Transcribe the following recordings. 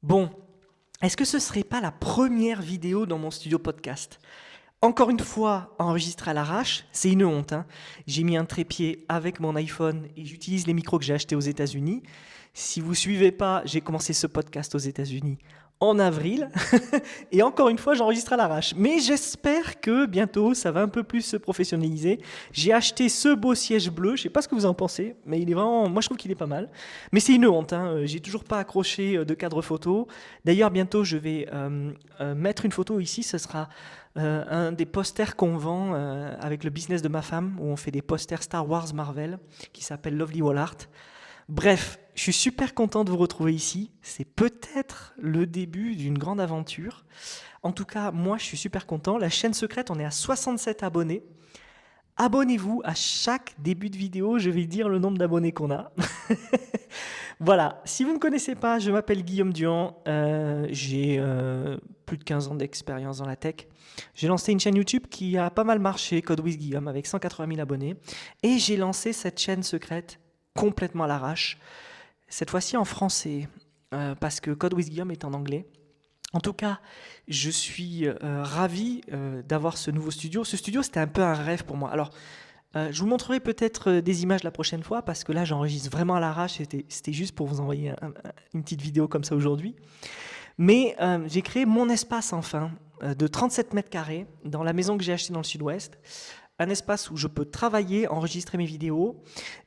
Bon, est-ce que ce serait pas la première vidéo dans mon studio podcast? Encore une fois, enregistrée à l'arrache, c'est une honte, hein. J'ai mis un trépied avec mon iPhone et j'utilise les micros que j'ai achetés aux États-Unis. Si vous suivez pas, j'ai commencé ce podcast aux États-Unis en avril. Et encore une fois, j'enregistre à l'arrache. Mais j'espère que bientôt, ça va un peu plus se professionnaliser. J'ai acheté ce beau siège bleu. Je sais pas ce que vous en pensez, mais il est vraiment, moi je trouve qu'il est pas mal. Mais c'est une honte, hein. J'ai toujours pas accroché de cadre photo. D'ailleurs, bientôt, je vais mettre une photo ici. Ce sera un des posters qu'on vend avec le business de ma femme, où on fait des posters Star Wars Marvel, qui s'appelle Lovely Wall Art. Bref, je suis super content de vous retrouver ici. C'est peut-être le début d'une grande aventure. En tout cas, moi, je suis super content. La chaîne secrète, on est à 67 abonnés. Abonnez-vous à chaque début de vidéo, je vais dire le nombre d'abonnés qu'on a. Voilà, si vous ne me connaissez pas, je m'appelle Guillaume Duhan, j'ai plus de 15 ans d'expérience dans la tech. J'ai lancé une chaîne YouTube qui a pas mal marché, Code with Guillaume, avec 180 000 abonnés. Et j'ai lancé cette chaîne secrète complètement à l'arrache, cette fois-ci en français, parce que Code with Guillaume est en anglais. En tout cas, je suis ravi d'avoir ce nouveau studio. Ce studio, c'était un peu un rêve pour moi. Alors, je vous montrerai peut-être des images la prochaine fois, parce que là, j'enregistre vraiment à l'arrache. C'était juste pour vous envoyer une petite vidéo comme ça aujourd'hui. Mais j'ai créé mon espace enfin, de 37 mètres carrés, dans la maison que j'ai achetée dans le sud-ouest. Un espace où je peux travailler, enregistrer mes vidéos,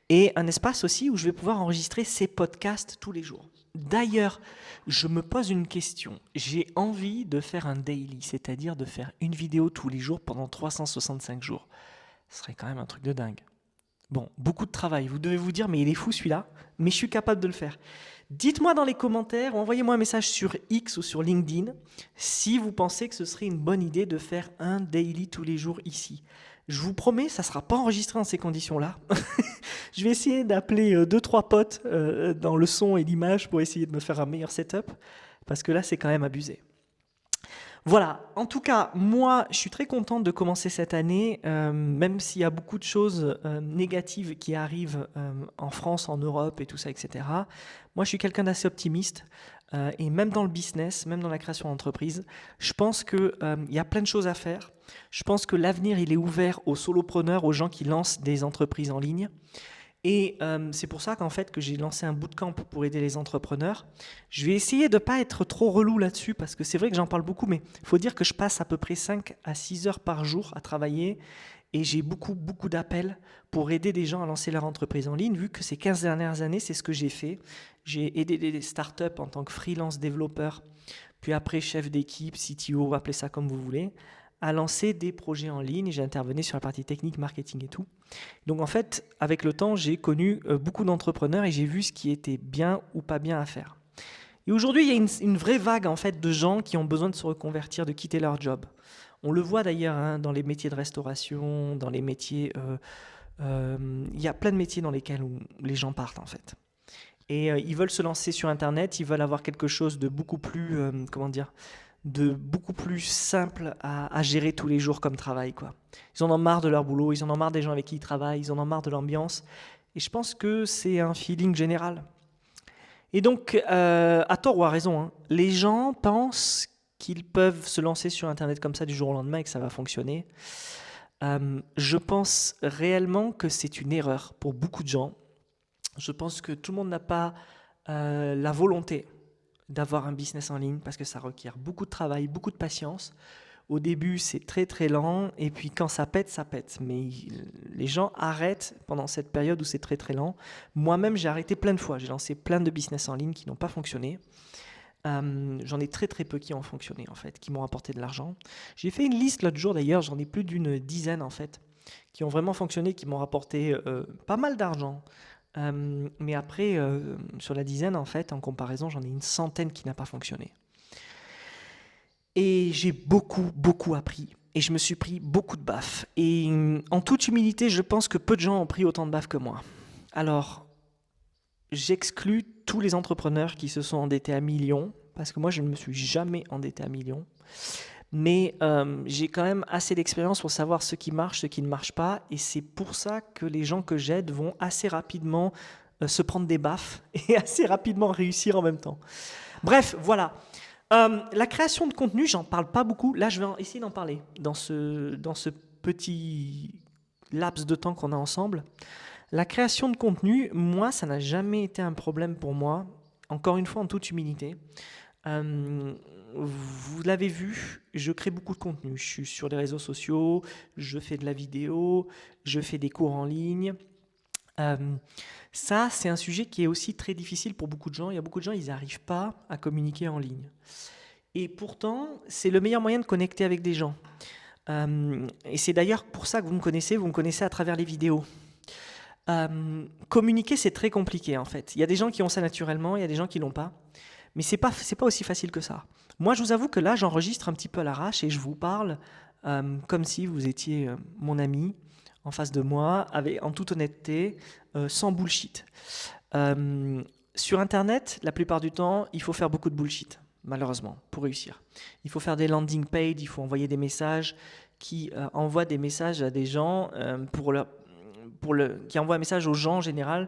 et un espace aussi où je vais pouvoir enregistrer ces podcasts tous les jours. D'ailleurs, je me pose une question. J'ai envie de faire un daily, c'est-à-dire de faire une vidéo tous les jours pendant 365 jours. Ce serait quand même un truc de dingue. Bon, beaucoup de travail. Vous devez vous dire, mais il est fou celui-là. Mais je suis capable de le faire. Dites-moi dans les commentaires, ou envoyez-moi un message sur X ou sur LinkedIn, si vous pensez que ce serait une bonne idée de faire un daily tous les jours ici. Je vous promets, ça ne sera pas enregistré dans ces conditions-là. Je vais essayer d'appeler 2-3 potes dans le son et l'image pour essayer de me faire un meilleur setup, parce que là, c'est quand même abusé. Voilà, en tout cas, moi, je suis très contente de commencer cette année, même s'il y a beaucoup de choses négatives qui arrivent en France, en Europe et tout ça, etc. Moi, je suis quelqu'un d'assez optimiste, et même dans le business, même dans la création d'entreprise, je pense qu'il y a plein de choses à faire. Je pense que l'avenir, il est ouvert aux solopreneurs, aux gens qui lancent des entreprises en ligne. Et c'est pour ça qu'en fait que j'ai lancé un bootcamp pour aider les entrepreneurs. Je vais essayer de ne pas être trop relou là-dessus parce que c'est vrai que j'en parle beaucoup, mais il faut dire que je passe à peu près 5 à 6 heures par jour à travailler et j'ai beaucoup d'appels pour aider des gens à lancer leur entreprise en ligne. Vu que ces 15 dernières années, c'est ce que j'ai fait. J'ai aidé des startups en tant que freelance développeur, puis après chef d'équipe, CTO, appelez ça comme vous voulez, à lancer des projets en ligne. J'ai intervenu sur la partie technique, marketing et tout. Donc en fait, avec le temps, j'ai connu beaucoup d'entrepreneurs et j'ai vu ce qui était bien ou pas bien à faire. Et aujourd'hui, il y a une vraie vague en fait de gens qui ont besoin de se reconvertir, de quitter leur job. On le voit d'ailleurs hein, dans les métiers de restauration, dans les métiers... il y a plein de métiers dans lesquels les gens partent en fait. Et ils veulent se lancer sur Internet, ils veulent avoir quelque chose de beaucoup plus, comment dire, de beaucoup plus simple à gérer tous les jours comme travail, quoi. Ils en ont marre de leur boulot, ils en ont marre des gens avec qui ils travaillent, ils en ont marre de l'ambiance. Et je pense que c'est un feeling général. Et donc, à tort ou à raison, hein, les gens pensent qu'ils peuvent se lancer sur Internet comme ça du jour au lendemain et que ça va fonctionner. Je pense réellement que c'est une erreur pour beaucoup de gens. Je pense que tout le monde n'a pas la volonté d'avoir un business en ligne parce que ça requiert beaucoup de travail, beaucoup de patience. Au début, c'est très lent et puis quand ça pète, ça pète. Mais les gens arrêtent pendant cette période où c'est très lent. Moi-même, j'ai arrêté plein de fois. J'ai lancé plein de business en ligne qui n'ont pas fonctionné. J'en ai très peu qui ont fonctionné en fait, qui m'ont apporté de l'argent. J'ai fait une liste l'autre jour d'ailleurs, j'en ai plus d'une dizaine en fait, qui ont vraiment fonctionné, qui m'ont rapporté pas mal d'argent. Mais après, sur la dizaine, en fait, en comparaison, j'en ai une centaine qui n'a pas fonctionné. Et j'ai beaucoup appris. Et je me suis pris beaucoup de baffes. Et en toute humilité, je pense que peu de gens ont pris autant de baffes que moi. Alors, j'exclus tous les entrepreneurs qui se sont endettés à millions, parce que moi, je ne me suis jamais endetté à millions. Mais j'ai quand même assez d'expérience pour savoir ce qui marche, ce qui ne marche pas. Et c'est pour ça que les gens que j'aide vont assez rapidement se prendre des baffes et assez rapidement réussir en même temps. Bref, voilà. La création de contenu, j'en parle pas beaucoup. Là, je vais essayer d'en parler dans ce petit laps de temps qu'on a ensemble. La création de contenu, moi, ça n'a jamais été un problème pour moi. Encore une fois, en toute humilité. Vous l'avez vu, je crée beaucoup de contenu. Je suis sur les réseaux sociaux, je fais de la vidéo, je fais des cours en ligne. Euh, Ça, c'est un sujet qui est aussi très difficile pour beaucoup de gens. Il y a beaucoup de gens, ils n'arrivent pas à communiquer en ligne. Et pourtant, c'est le meilleur moyen de connecter avec des gens. Et c'est d'ailleurs pour ça que vous me connaissez à travers les vidéos. Communiquer, c'est très compliqué en fait. Il y a des gens qui ont ça naturellement, il y a des gens qui l'ont pas. Mais c'est pas aussi facile que ça. Moi, je vous avoue que là, j'enregistre un petit peu à l'arrache et je vous parle comme si vous étiez mon ami en face de moi, en toute honnêteté, sans bullshit. Sur Internet, la plupart du temps, il faut faire beaucoup de bullshit, malheureusement, pour réussir. Il faut faire des landing pages, il faut envoyer des messages qui envoient des messages à des gens qui envoient un message aux gens en général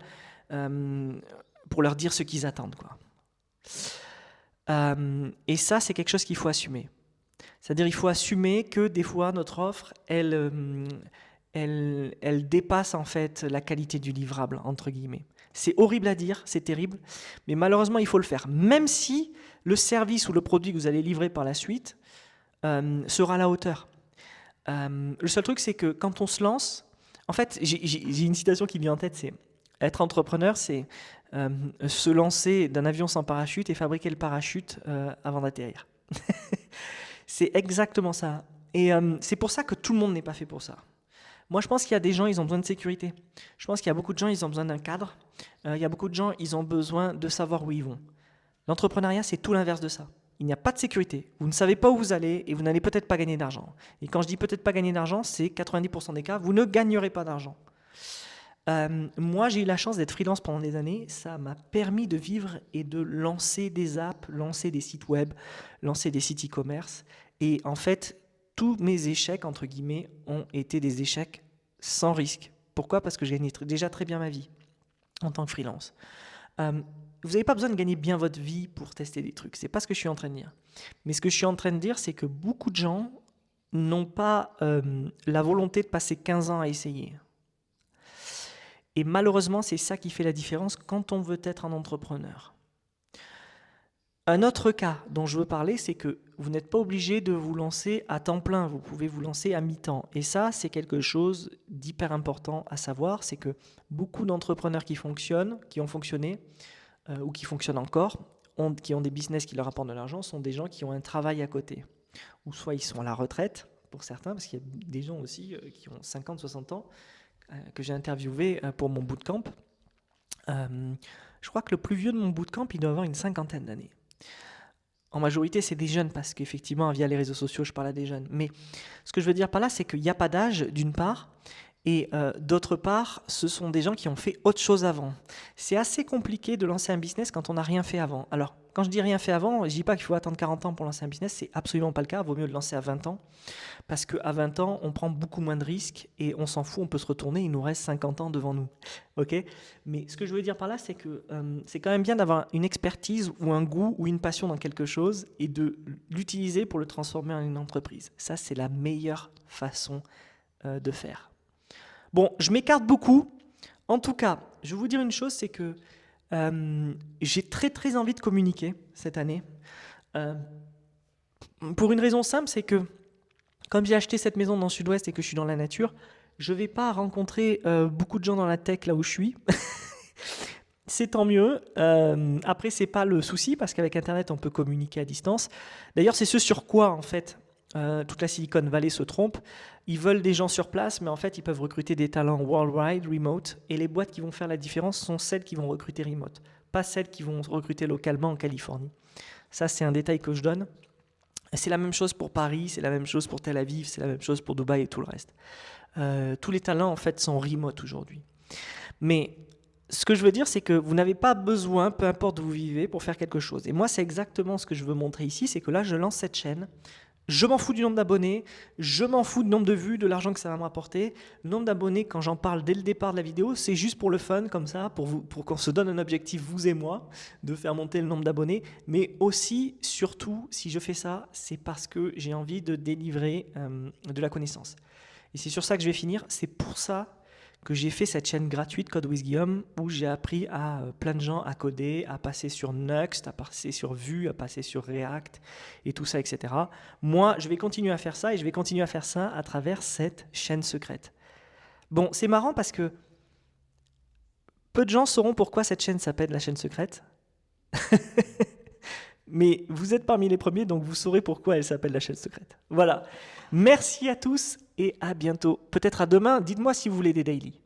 pour leur dire ce qu'ils attendent, quoi. Et ça, c'est quelque chose qu'il faut assumer. C'est-à-dire, il faut assumer que des fois, notre offre, elle dépasse en fait la qualité du livrable, entre guillemets. C'est horrible à dire, c'est terrible, mais malheureusement, il faut le faire. Même si le service ou le produit que vous allez livrer par la suite sera à la hauteur. Le seul truc, c'est que quand on se lance, en fait, j'ai une citation qui me vient en tête, c'est être entrepreneur, c'est se lancer d'un avion sans parachute et fabriquer le parachute avant d'atterrir. C'est exactement ça. Et c'est pour ça que tout le monde n'est pas fait pour ça. Moi, je pense qu'il y a des gens, ils ont besoin de sécurité. Je pense qu'il y a beaucoup de gens, ils ont besoin d'un cadre. Il y a beaucoup de gens, ils ont besoin de savoir où ils vont. L'entrepreneuriat, c'est tout l'inverse de ça. Il n'y a pas de sécurité. Vous ne savez pas où vous allez et vous n'allez peut-être pas gagner d'argent. Et quand je dis peut-être pas gagner d'argent, c'est 90% des cas, vous ne gagnerez pas d'argent. Moi, j'ai eu la chance d'être freelance pendant des années. Ça m'a permis de vivre et de lancer des apps, lancer des sites web, lancer des sites e-commerce. Et en fait, tous mes échecs, entre guillemets, ont été des échecs sans risque. Pourquoi ? Parce que je gagnais déjà très bien ma vie en tant que freelance. Vous n'avez pas besoin de gagner bien votre vie pour tester des trucs. C'est pas ce que je suis en train de dire. Mais ce que je suis en train de dire, c'est que beaucoup de gens n'ont pas la volonté de passer 15 ans à essayer. Et malheureusement, c'est ça qui fait la différence quand on veut être un entrepreneur. Un autre cas dont je veux parler, c'est que vous n'êtes pas obligé de vous lancer à temps plein, vous pouvez vous lancer à mi-temps. Et ça, c'est quelque chose d'hyper important à savoir, c'est que beaucoup d'entrepreneurs qui ont fonctionné, ou qui fonctionnent encore, qui ont des business qui leur apportent de l'argent, sont des gens qui ont un travail à côté. Ou soit ils sont à la retraite, pour certains, parce qu'il y a des gens aussi qui ont 50, 60 ans, que j'ai interviewé pour mon bootcamp. Je crois que le plus vieux de mon bootcamp, il doit avoir une cinquantaine d'années. En majorité, c'est des jeunes, parce qu'effectivement, via les réseaux sociaux, je parle à des jeunes. Mais ce que je veux dire par là, c'est qu'il n'y a pas d'âge, d'une part, et d'autre part, ce sont des gens qui ont fait autre chose avant. C'est assez compliqué de lancer un business quand on n'a rien fait avant. Alors, quand je dis rien fait avant, je ne dis pas qu'il faut attendre 40 ans pour lancer un business, c'est absolument pas le cas, il vaut mieux le lancer à 20 ans, parce qu'à 20 ans, on prend beaucoup moins de risques, et on s'en fout, on peut se retourner, il nous reste 50 ans devant nous. Okay ? Mais ce que je veux dire par là, c'est que c'est quand même bien d'avoir une expertise, ou un goût, ou une passion dans quelque chose, et de l'utiliser pour le transformer en une entreprise. Ça, c'est la meilleure façon de faire. Bon, je m'écarte beaucoup. En tout cas, je vais vous dire une chose, c'est que j'ai très très envie de communiquer cette année. Pour une raison simple, c'est que comme j'ai acheté cette maison dans le sud-ouest et que je suis dans la nature, je ne vais pas rencontrer beaucoup de gens dans la tech là où je suis. C'est tant mieux. Après, ce n'est pas le souci parce qu'avec Internet, on peut communiquer à distance. D'ailleurs, c'est ce sur quoi, en fait, toute la Silicon Valley se trompe. Ils veulent des gens sur place, mais en fait, ils peuvent recruter des talents worldwide, remote. Et les boîtes qui vont faire la différence sont celles qui vont recruter remote, pas celles qui vont recruter localement en Californie. Ça, c'est un détail que je donne. C'est la même chose pour Paris, c'est la même chose pour Tel Aviv, c'est la même chose pour Dubaï et tout le reste. Tous les talents, en fait, sont remote aujourd'hui. Mais ce que je veux dire, c'est que vous n'avez pas besoin, peu importe où vous vivez, pour faire quelque chose. Et moi, c'est exactement ce que je veux montrer ici, c'est que là, je lance cette chaîne. Je m'en fous du nombre d'abonnés, je m'en fous du nombre de vues, de l'argent que ça va me rapporter. Le nombre d'abonnés, quand j'en parle dès le départ de la vidéo, c'est juste pour le fun, comme ça, pour qu'on se donne un objectif, vous et moi, de faire monter le nombre d'abonnés. Mais aussi, surtout, si je fais ça, c'est parce que j'ai envie de délivrer de la connaissance. Et c'est sur ça que je vais finir. C'est pour ça que j'ai fait cette chaîne gratuite Code with Guillaume où j'ai appris à plein de gens à coder, à passer sur Next, à passer sur Vue, à passer sur React et tout ça, etc. Moi, je vais continuer à faire ça et je vais continuer à faire ça à travers cette chaîne secrète. Bon, c'est marrant parce que peu de gens sauront pourquoi cette chaîne s'appelle la chaîne secrète. Mais vous êtes parmi les premiers, donc vous saurez pourquoi elle s'appelle la chaîne secrète. Voilà. Merci à tous et à bientôt. Peut-être à demain. Dites-moi si vous voulez des daily.